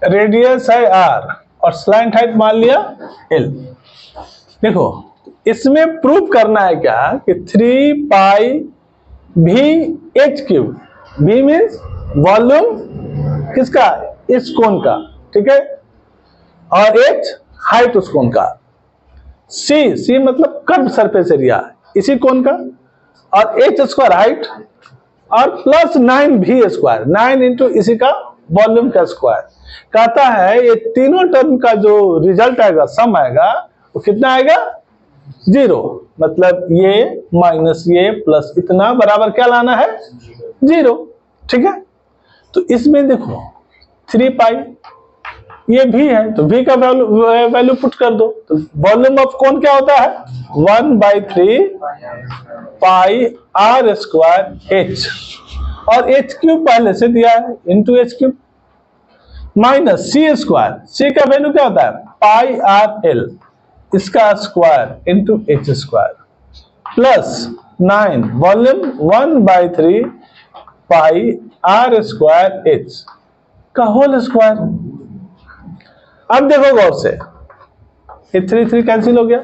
Radius है r और slant height मान लिया l। देखो इसमें प्रूव करना है क्या कि 3 पाई भी H cube, v means volume किसका, इस कोण का, ठीक है, और h हाइट उस कोण का, c मतलब कर्व सरफेस एरिया इसी कोण का, और h स्क्वायर हाइट, और प्लस 9v², 9 इंटू इसी का वॉल्यूम का स्क्वायर। कहता है ये तीनों टर्म का जो रिजल्ट आएगा, सम आएगा, वो कितना आएगा, 0। मतलब ये माइनस ये प्लस इतना बराबर क्या लाना है, 0, ठीक है। तो इसमें देखो 3 पाई, ये भी है तो v का वैल्यू पुट कर दो, तो वॉल्यूम ऑफ कोण क्या होता है, 1/3 पाई r स्क्वायर h, और h क्यूब पहले से दिया है, into h cube, minus c square, c का वैल्यू क्या होता है, पाई r l, इसका square into h square, plus 9 volume 1/3 पाई r स्क्वायर h का होल स्क्वायर। अब देखो गौर से, ये 3 कैंसिल हो गया,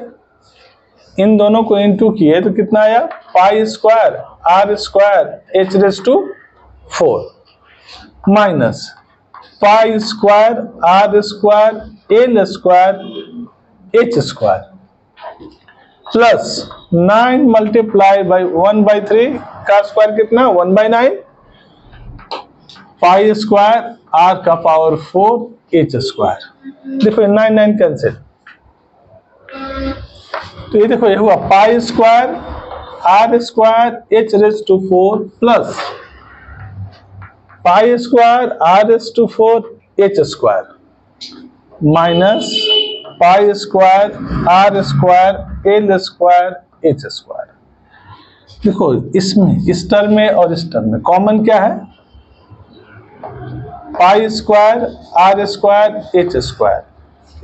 इन दोनों को इनटू किए तो कितना आया, pi square r square h raise to 4 minus pi square r square l square h square, plus 9 multiply by 1/3 का स्क्वायर कितना, 1/9 पाई स्क्वायर r का पावर 4 h स्क्वायर। देखो 9 कैंसिल, तो ये देखो ये हुआ pi square r square h raise to 4 plus pi square r raise to 4 h square minus pi square r square l square h square. देखो इसमें, इस टर्म में और इस टर्म में कॉमन क्या है, pi square r square h square,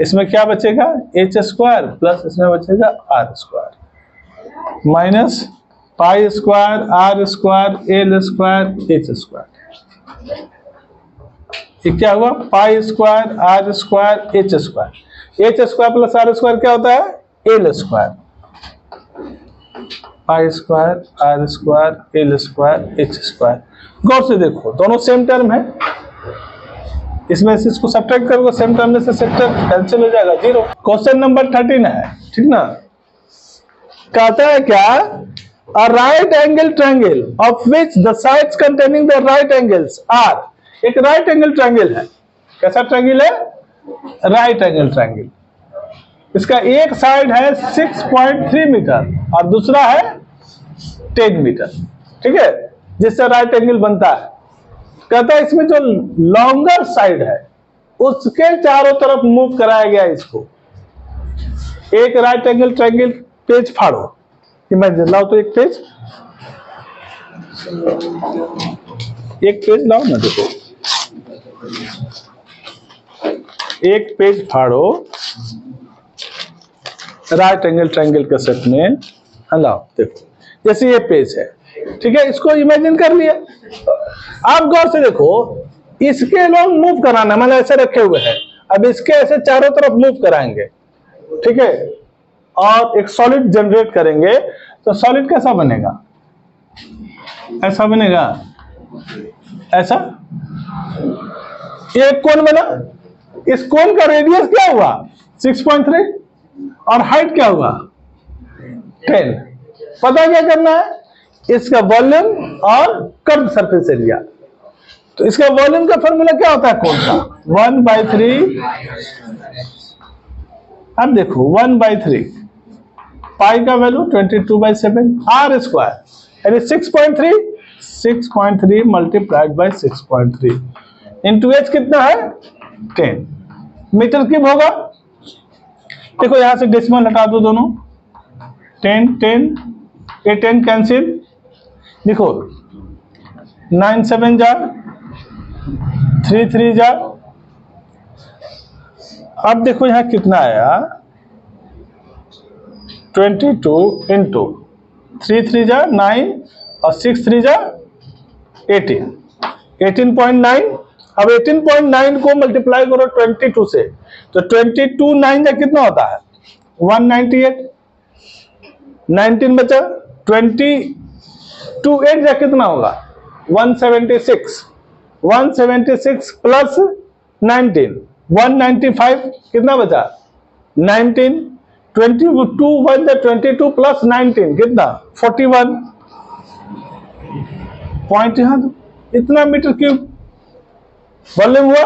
इसमें क्या बचेगा, h स्क्वायर, प्लस इसमें बचेगा r square minus pi square r square l square h square. ये क्या हुआ, pi square r square h square plus r square क्या होता है, l square, pi square r square l square h square. गौर से देखो दोनों सेम टर्म है, इसमें से इसको सब्ट्रैक्ट करोगे, सेम टर्म में से सेक्टर कैंसिल हो जाएगा, 0। क्वेश्चन नंबर 13 है, ठीक ना। कहता है क्या, a right angle triangle of which the sides containing the right angles are, एक राइट एंगल ट्रायंगल है, कैसा ट्रायंगल है, राइट एंगल ट्रायंगल, इसका एक साइड है 6.3 मीटर और दूसरा है 10 मीटर, ठीक है, जिससे राइट एंगल बनता है। कहता है इसमें जो लॉन्गर साइड है उसके चारों तरफ मूव कराया गया इसको। एक राइट एंगल ट्रायंगल पेज फाड़ो, इमेजिन, लाओ तो एक पेज लाओ ना, देखो एक पेज फाड़ो राइट एंगल ट्रायंगल के सेट में, लाओ देखो, जैसे ये पेज है, ठीक है, इसको इमेजिन कर लिया। आप गौर से देखो, इसके लोग मूव कराना, मतलब ऐसे रखे हुए हैं, अब इसके ऐसे चारों तरफ मूव कराएंगे, ठीक है, और एक सॉलिड जनरेट करेंगे, तो सॉलिड कैसा बनेगा, ऐसा बनेगा, ऐसा, ये कोण बना, इस कोण का रेडियस क्या हुआ, 6.3 और हाइट क्या हुआ, 10। पता क्या करना है, इसका वॉल्यूम और कर्व सरफेस एरिया। तो इसका वॉल्यूम का फॉर्मूला क्या होता है कोण का, 1/3, अब देखो 1/3 पाई का वैल्यू 22/7 r स्क्वायर, यानी 6.3 मल्टीप्लाइड बाई 6.3 इंटू h कितना है, 10 मीटर क्यूब होगा। देखो यहां से डेसिमल हटा दो दोनों, 10 ये 10 कैंसिल, देखो 9 7 जा, 3 3 जा, अब देखो यहां कितना आया, 22 इंटू 3 3 जा 9 और 6 3 जा 18, 18.9 अब 18.9 को मल्टीप्लाई करो 22 से, तो 22 9 का कितना होता है 198, 19 बचा, 22 8 का कितना होगा 176, 176 प्लस 19 195, कितना बचा 19, 22 1 22 प्लस 19 कितना 41 पॉइंट, यहां इतना मीटर क्यूब वॉल्यूम हुआ।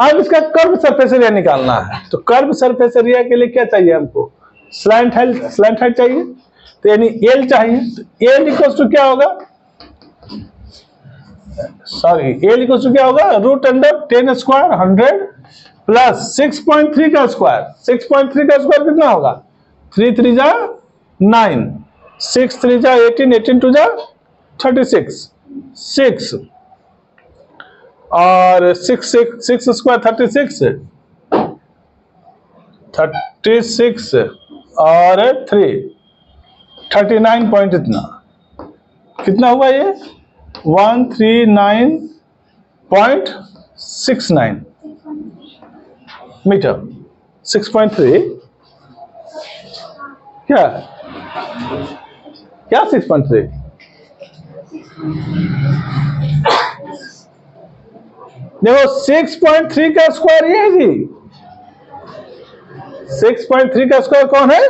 अब इसका कर्व सरफेस एरिया निकालना है, तो कर्व सरफेस एरिया के लिए क्या चाहिए हमको स्लैंट हाइट चाहिए, तो यानी एल चाहिए, तो एल इक्वल टू क्या होगा, सॉरी एल इक्वल टू क्या होगा रूट अंडर 10 स्क्वायर 100 प्लस 6.3 का स्क्वायर, 6.3 का स्क्वायर कितना होगा 3 3 जा 9, 6 3 जा 18, 18 2 जा 36, 6 और 6 स्क्वायर 36 और 3 39 पॉइंट, इतना कितना हुआ ये 139.69 मीटर, 6.3 क्या 6.3 देखो 6.3 का स्क्वायर ये है जी, 6.3 का स्क्वायर कौन है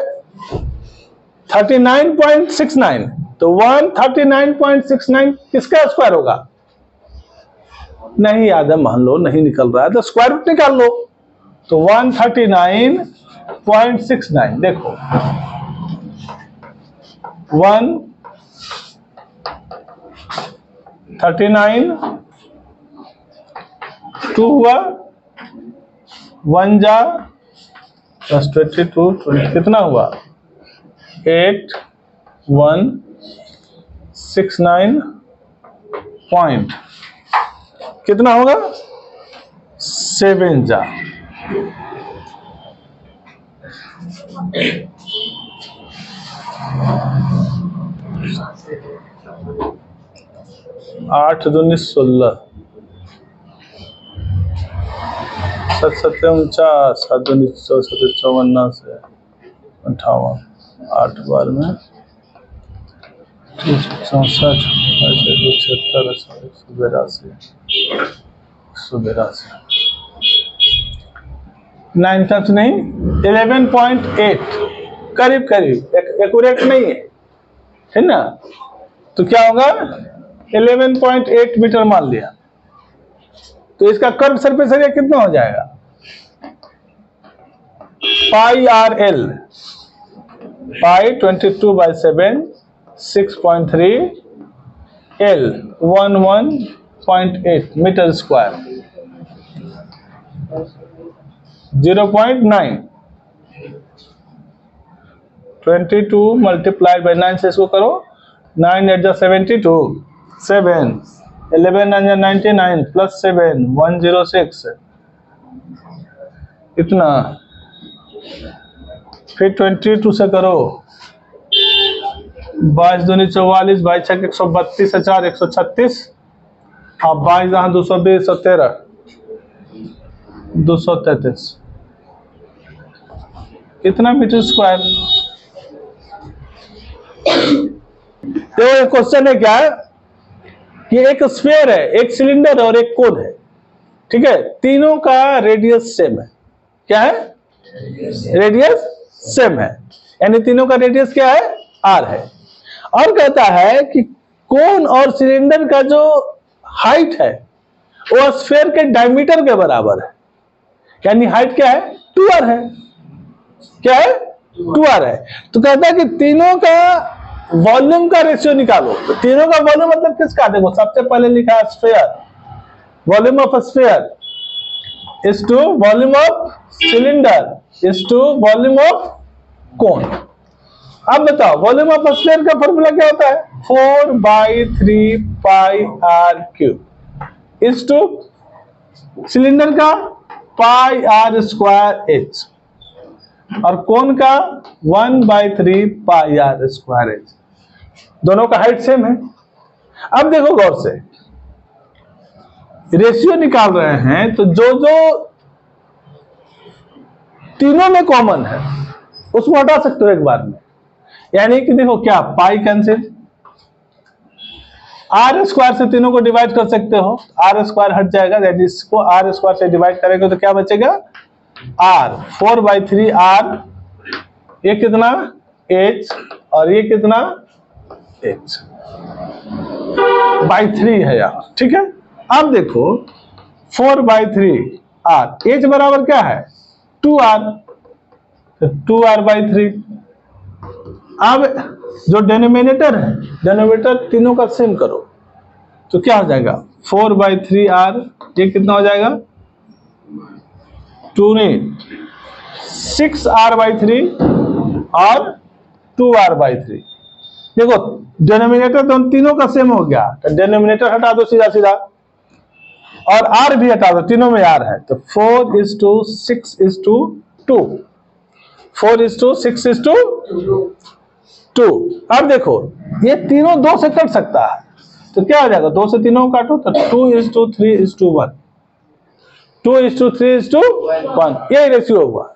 39.69, तो 139.69 किसका स्क्वायर होगा, नहीं याद है मान लो नहीं निकल रहा है तो स्क्वायर रूट निकाल लो, तो 139.69 देखो 139 2 हुआ 1 जा प्लस 22 कितना हुआ 8169 पॉइंट, कितना होगा 7 जा 8 दूनी 16, 7 7 49, 7 दूनी 64, 54 से 58, 8 बार में 64, 182, 182, 9 टच नहीं 11.8 करीब एक्यूरेट नहीं है ना, तो क्या होगा 11.8 मीटर मान लिया, तो इसका कर्व सरफेस एरिया कितना हो जाएगा pi R L, pi 22/7 6.3 L 11.8 metre square 0.9, 22 multiplied by 9 से इसको करो, 9 8 जा 72, 7 11 9 जा 99 प्लस 7 106 इतना, फिर 22 से करो 22 दूनी 44, 22 छक 132, 4 136, अब 22 यहाँ 220, 113 233 कितना मीटर स्क्वायर। तो क्वेश्चन है क्या कि एक स्फीयर है, एक सिलेंडर और एक कोन है, ठीक है, तीनों का रेडियस सेम है, क्या है रेडियस सेम है, यानी तीनों का रेडियस क्या है आर है, और कहता है कि कोन और सिलेंडर का जो हाइट है वो स्फीयर के डायमीटर के बराबर है, यानी हाइट क्या है 2r है, क्या है 2r है, तो कहता है कि तीनों का वॉल्यूम का रेशियो निकालो, तो तीनों का वॉल्यूम मतलब किसका, देखो सबसे पहले लिखा है sphere, volume of sphere is to volume of cylinder is to volume of cone. अब बताओ वॉल्यूम ऑफ स्फीयर का फॉर्मूला क्या होता है 4/3 pi R cube is to cylinder का पाई आर स्क्वायर एच और कोन का 1/3 पाई आर स्क्वायर एच, दोनों का हाइट सेम है। अब देखो गौर से रेशियो निकाल रहे हैं तो जो जो तीनों में कॉमन है उसको हटा सकते हो एक बार में। यानी कि देखो क्या पाई कैंसिल, आर स्क्वायर से तीनों को डिवाइड कर सकते हो, आर स्क्वायर हट जाएगा, दैट इज इसको आर स्क्वायर से डिवाइड करेंगे तो क्या बचेगा आर, 4/3 आर, ये कितना एच और ये कितना एच बाई 3 है यार, ठीक है। अब देखो 4/3 आर, एच बराबर क्या है 2r, तो 2r/3। अब जो डिनोमिनेटर है, डिनोमिनेटर तीनों का सेम करो तो क्या हो जाएगा 4/3r, ये कितना हो जाएगा 6r/3 और 2r/3। देखो डिनोमिनेटर तो तीनों का सेम हो गया, तो डिनोमिनेटर हटा दो सीधा सीधा और r भी हटा दो, तीनों में r है, तो 4:6:2, 4:6:2। अब देखो ये तीनों 2 से कट सकता है तो क्या हो जाएगा 2 से तीनों को काटो तो 2:3:1, 2:3:1, ये रेशियो हुआ।